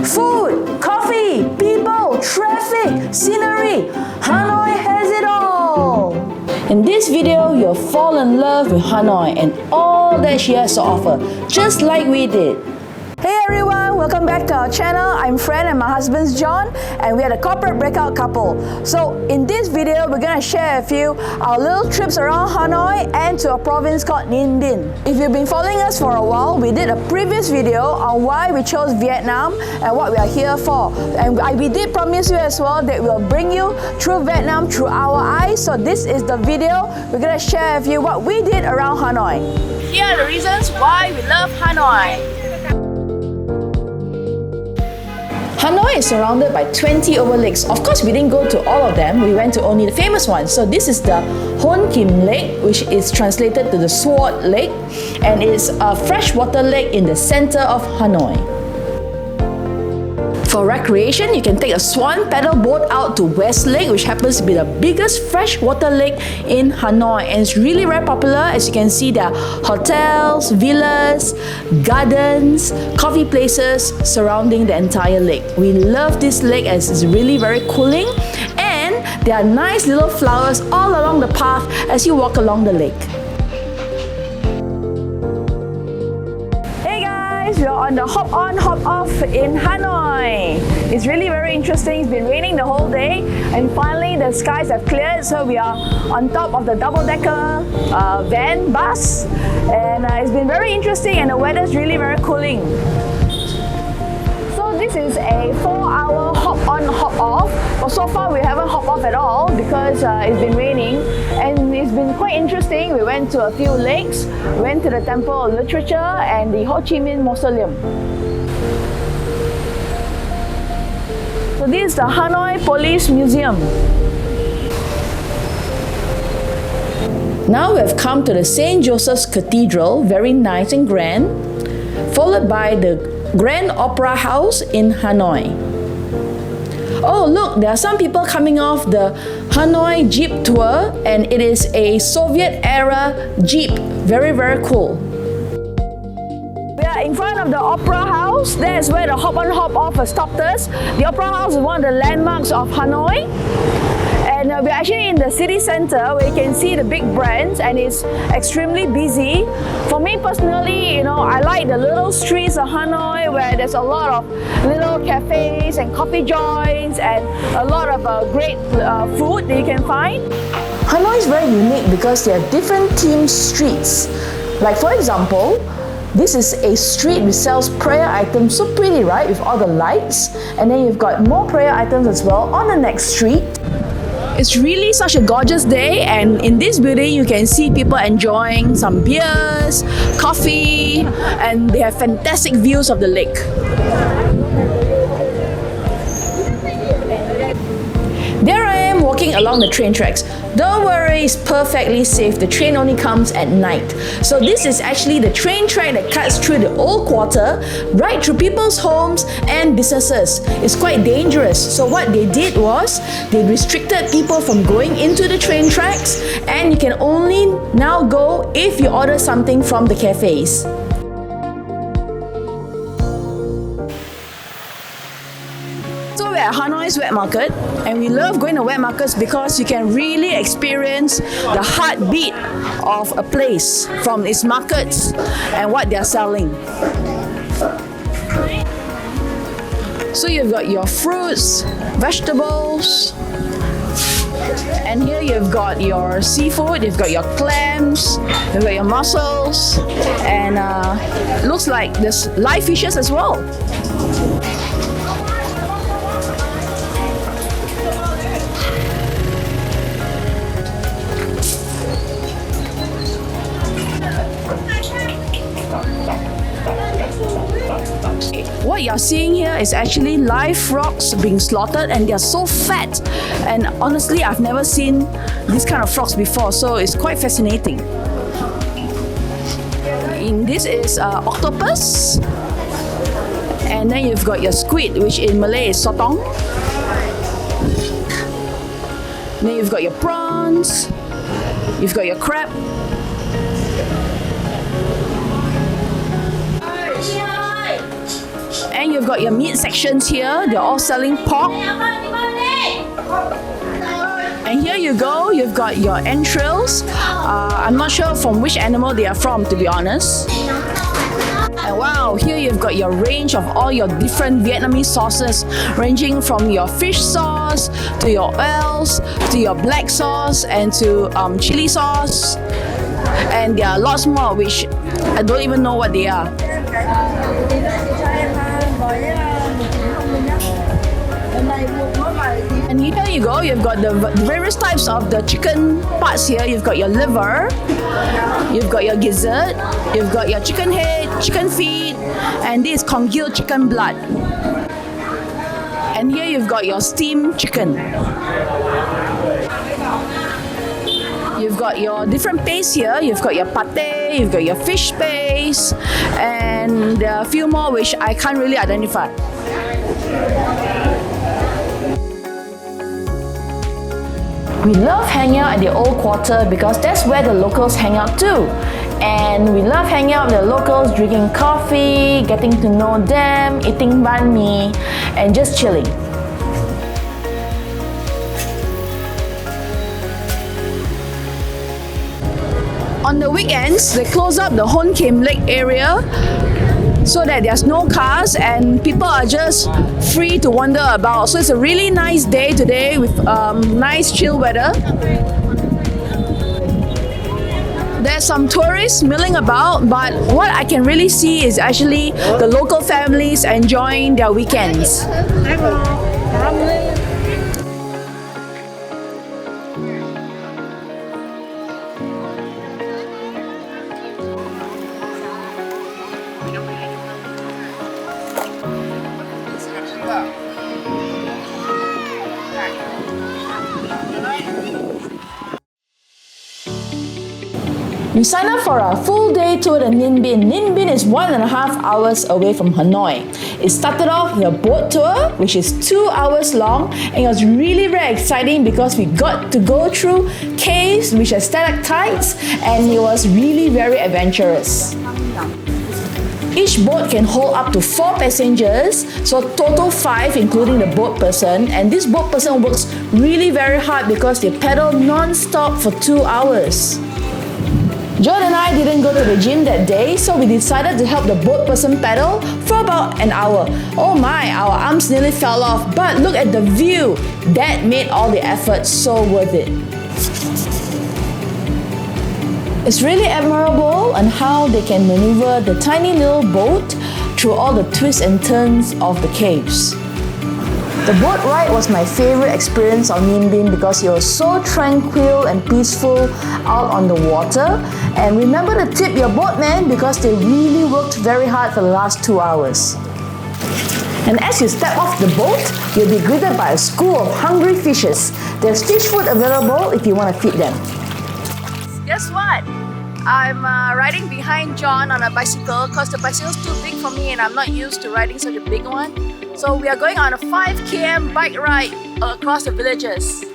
Food, coffee, people, traffic, scenery. Hanoi has it all. In this video, you'll fall in love with Hanoi and all that she has to offer, just like we did. Hey everyone, welcome back to our channel. I'm Fran and my husband's John, and we are the corporate breakout couple. So in this video, we're going to share with you our little trips around Hanoi and to a province called Ninh Binh. If you've been following us for a while, we did a previous video on why we chose Vietnam and what we are here for. And we did promise you as well that we'll bring you through Vietnam through our eyes. So this is the video. We're going to share with you what we did around Hanoi. Here are the reasons why we love Hanoi. Hanoi is surrounded by 20 over lakes. Of course, we didn't go to all of them. We went to only the famous ones. So this is the Hon Kim Lake, which is translated to the Sword Lake, and it's a freshwater lake in the center of Hanoi. For recreation, you can take a swan paddle boat out to West Lake, which happens to be the biggest freshwater lake in Hanoi, and it's really very popular. As you can see, there are hotels, villas, gardens, coffee places surrounding the entire lake. We love this lake as it's really very cooling, and there are nice little flowers all along the path as you walk along the lake. We're on the hop on, hop off in Hanoi. It's really very interesting. It's been raining the whole day, and finally the skies have cleared, so we are on top of the double-decker van bus, and it's been very interesting, and the weather's really very cooling. So this is a 4-hour hop on, hop off, but so far we haven't hopped off at all because it's been raining, and it's been quite interesting. We went to a few lakes, went to the Temple of Literature and the Ho Chi Minh Mausoleum. So this is the Hanoi Police Museum. Now we have come to the St. Joseph's Cathedral, very nice and grand, followed by the Grand Opera House in Hanoi. Oh look, there are some people coming off the Hanoi Jeep tour, and it is a Soviet-era Jeep. Very, very cool. We are in front of the Opera House. That is where the hop on, hop off stopped us. The Opera House is one of the landmarks of Hanoi. And we're actually in the city center where you can see the big brands, and it's extremely busy. For me personally, I like the little streets of Hanoi where there's a lot of little cafes and coffee joints and a lot of great food that you can find. Hanoi is very unique because there are different themed streets. Like for example, this is a street which sells prayer items, so pretty, right? With all the lights. And then you've got more prayer items as well on the next street. It's really such a gorgeous day, and in this building you can see people enjoying some beers, coffee, and they have fantastic views of the lake. There I am walking along the train tracks. Don't worry, it's perfectly safe. The train only comes at night. So this is actually the train track that cuts through the old quarter, right through people's homes and businesses. It's quite dangerous. So what they did was, they restricted people from going into the train tracks, and you can only now go if you order something from the cafes. So we're at Hanoi's wet market, and we love going to wet markets because you can really experience the heartbeat of a place from its markets and what they're selling. So you've got your fruits, vegetables, and here you've got your seafood, you've got your clams, you've got your mussels, and looks like there's live fishes as well. What you're seeing here is actually live frogs being slaughtered, and they're so fat, and honestly I've never seen this kind of frogs before, so it's quite fascinating. And this is octopus, and then you've got your squid, which in Malay is sotong. Then you've got your prawns, you've got your crab, and you've got your meat sections here. They're all selling pork. And here you go, you've got your entrails. I'm not sure from which animal they are from, to be honest. And wow, here you've got your range of all your different Vietnamese sauces, ranging from your fish sauce, to your oils, to your black sauce, and to chili sauce. And there are lots more, which I don't even know what they are. And here you go, you've got the various types of the chicken parts here. You've got your liver, you've got your gizzard, you've got your chicken head, chicken feet, and this is congealed chicken blood. And here you've got your steamed chicken. You've got your different paste here. You've got your pate, you've got your fish paste, and there are a few more which I can't really identify. We love hanging out at the old quarter because that's where the locals hang out too. And we love hanging out with the locals, drinking coffee, getting to know them, eating banh mi, and just chilling. On the weekends, they close up the Hon Kem Lake area so that there's no cars and people are just free to wander about. So it's a really nice day today with nice chill weather. There's some tourists milling about, but what I can really see is actually the local families enjoying their weekends. We signed up for a full day tour to Ninh Binh. Ninh Binh is 1.5 hours away from Hanoi. It started off with a boat tour, which is 2 hours long, and it was really very exciting because we got to go through caves which are stalactites, and it was really very adventurous. Each boat can hold up to 4 passengers, so total 5 including the boat person, and this boat person works really very hard because they paddle non-stop for 2 hours. John and I didn't go to the gym that day, so we decided to help the boat person paddle for about an hour. Oh my, our arms nearly fell off, but look at the view. That made all the effort so worth it. It's really admirable on how they can maneuver the tiny little boat through all the twists and turns of the caves. The boat ride was my favorite experience on Ninh Binh because it was so tranquil and peaceful out on the water. And remember to tip your boatman because they really worked very hard for the last 2 hours. And as you step off the boat, you'll be greeted by a school of hungry fishes. There's fish food available if you want to feed them. Guess what? I'm riding behind John on a bicycle because the bicycle's too big for me and I'm not used to riding such a big one. So we are going on a 5 km bike ride across the villages.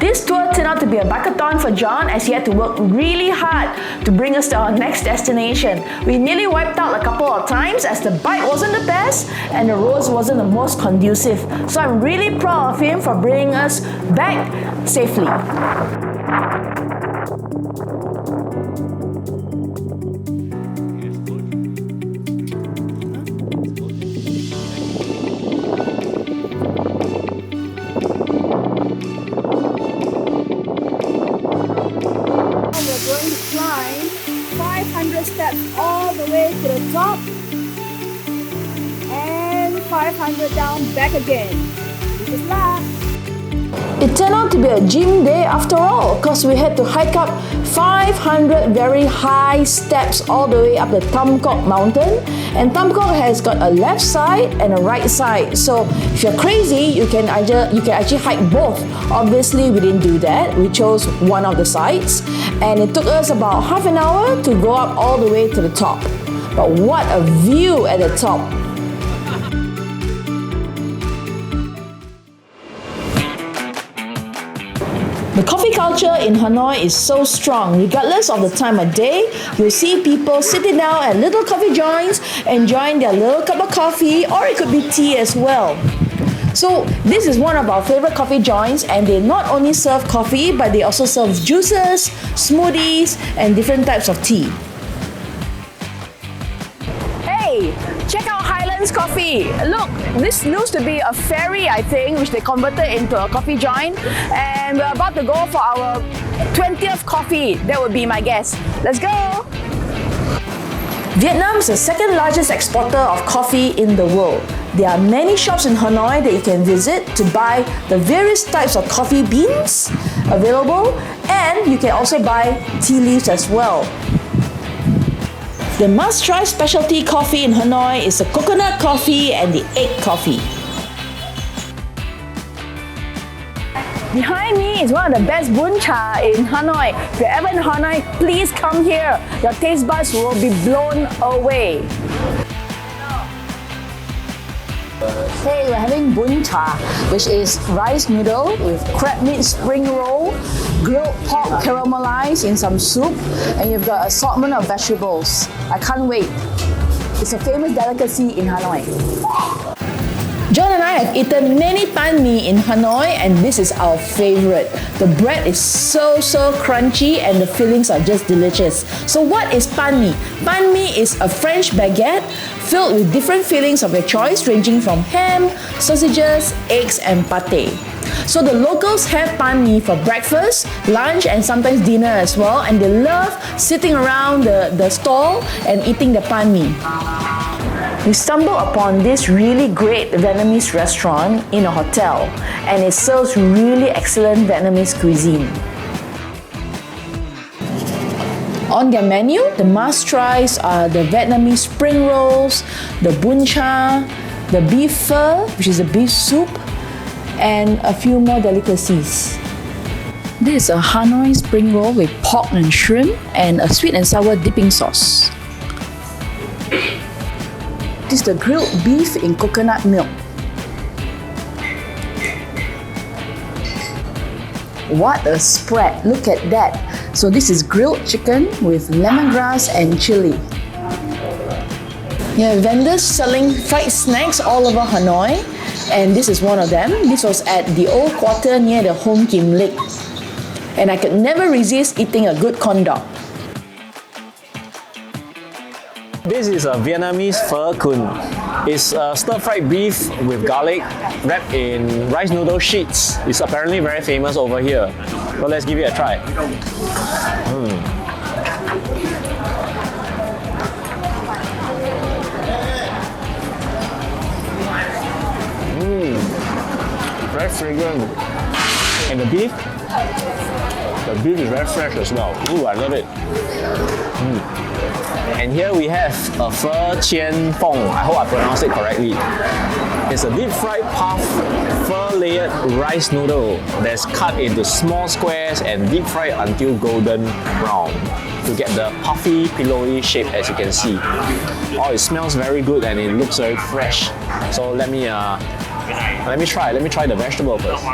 This tour turned out to be a bikeathon for John as he had to work really hard to bring us to our next destination. We nearly wiped out a couple of times as the bike wasn't the best and the roads wasn't the most conducive. So I'm really proud of him for bringing us back safely. Climb 500 steps all the way to the top and 500 down back again. This is luck. It turned out to be a gym day after all because we had to hike up 500 very high steps all the way up the Tam Kok mountain, and Tam Kok has got a left side and a right side, so if you're crazy you can actually hike both. Obviously we didn't do that, we chose one of the sides and it took us about half an hour to go up all the way to the top. But what a view at the top! The coffee culture in Hanoi is so strong. Regardless of the time of day, you'll see people sitting down at little coffee joints, enjoying their little cup of coffee, or it could be tea as well. So this is one of our favorite coffee joints, and they not only serve coffee, but they also serve juices, smoothies, and different types of tea. Hey, check out Highlands Coffee. Look, this used to be a ferry, I think, which they converted into a coffee joint, and we're about to go for our 20th coffee. That would be my guess. Let's go! Vietnam is the second largest exporter of coffee in the world. There are many shops in Hanoi that you can visit to buy the various types of coffee beans available, and you can also buy tea leaves as well. The must-try specialty coffee in Hanoi is the coconut coffee and the egg coffee. Behind me is one of the best bun cha in Hanoi. If you're ever in Hanoi, please come here. Your taste buds will be blown away. Hey, we're having bun cha, which is rice noodle with crab meat spring roll, grilled pork caramelized in some soup, and you've got assortment of vegetables. I can't wait. It's a famous delicacy in Hanoi. John and I have eaten many banh mi in Hanoi, and this is our favorite. The bread is so crunchy and the fillings are just delicious. So what is banh mi? Banh mi is a French baguette filled with different fillings of your choice, ranging from ham, sausages, eggs, and pate. So the locals have banh mi for breakfast, lunch, and sometimes dinner as well, and they love sitting around the stall and eating the banh mi. We stumbled upon this really great Vietnamese restaurant in a hotel, and it serves really excellent Vietnamese cuisine. On their menu, the must-tries are the Vietnamese spring rolls, the bun cha, the beef pho, which is a beef soup, and a few more delicacies. This is a Hanoi spring roll with pork and shrimp and a sweet and sour dipping sauce. This is the grilled beef in coconut milk. What a spread! Look at that. So this is grilled chicken with lemongrass and chili. There are vendors selling fried snacks all over Hanoi, and this is one of them. This was at the old quarter near the Home Kim Lake, and I could never resist eating a good corn dog. This is a Vietnamese phở kun. It's stir-fried beef with garlic wrapped in rice noodle sheets. It's apparently very famous over here. But let's give it a try. Very fragrant. And the beef is very fresh as well. Ooh, I love it. And here we have a phở chiên phong. I hope I pronounced it correctly. It's a deep fried puff phở layered rice noodle that's cut into small squares and deep fried until golden brown to get the puffy, pillowy shape, as you can see. Oh, it smells very good and it looks very fresh. So let me try the vegetable first.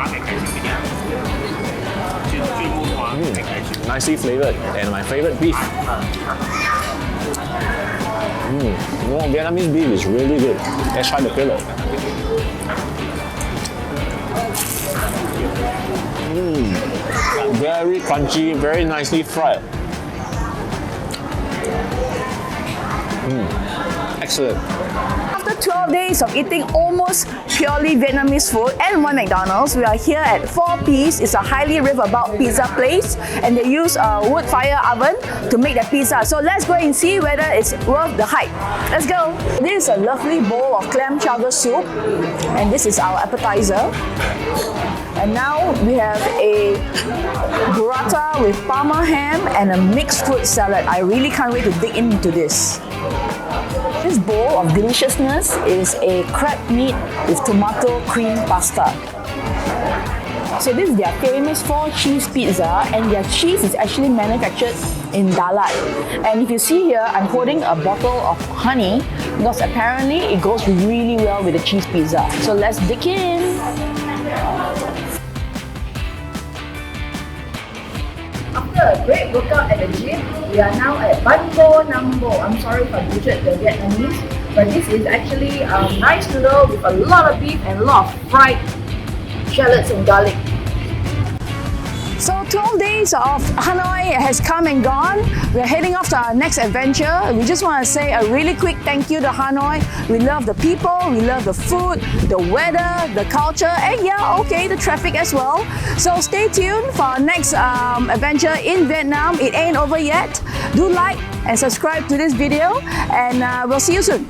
Nicely flavored, and my favorite beef. Vietnamese beef is really good. Let's try the pillow. Very crunchy, very nicely fried. Excellent. After 12 days of eating almost purely Vietnamese food and one McDonald's, we are here at 4 Piece. It's a highly raved about pizza place, and they use a wood fire oven to make their pizza. So let's go and see whether it's worth the hype. Let's go! This is a lovely bowl of clam chowder soup, and this is our appetizer. And now we have a burrata with Parma ham and a mixed fruit salad. I really can't wait to dig into this. This bowl of deliciousness is a crab meat with tomato cream pasta. So this is their famous 4-cheese pizza, and their cheese is actually manufactured in Dalat. And if you see here, I'm holding a bottle of honey because apparently it goes really well with the cheese pizza. So let's dig in. after a great workout at the gym, we are now at Banh Mi. I'm sorry if I butchered the Vietnamese, but this is actually a nice noodle with a lot of beef and a lot of fried shallots and garlic. So 12 days of Hanoi has come and gone. We're heading off to our next adventure. We just want to say a really quick thank you to Hanoi. We love the people, we love the food, the weather, the culture, and yeah, okay, the traffic as well. So stay tuned for our next adventure in Vietnam. It ain't over yet. Do like and subscribe to this video, and we'll see you soon.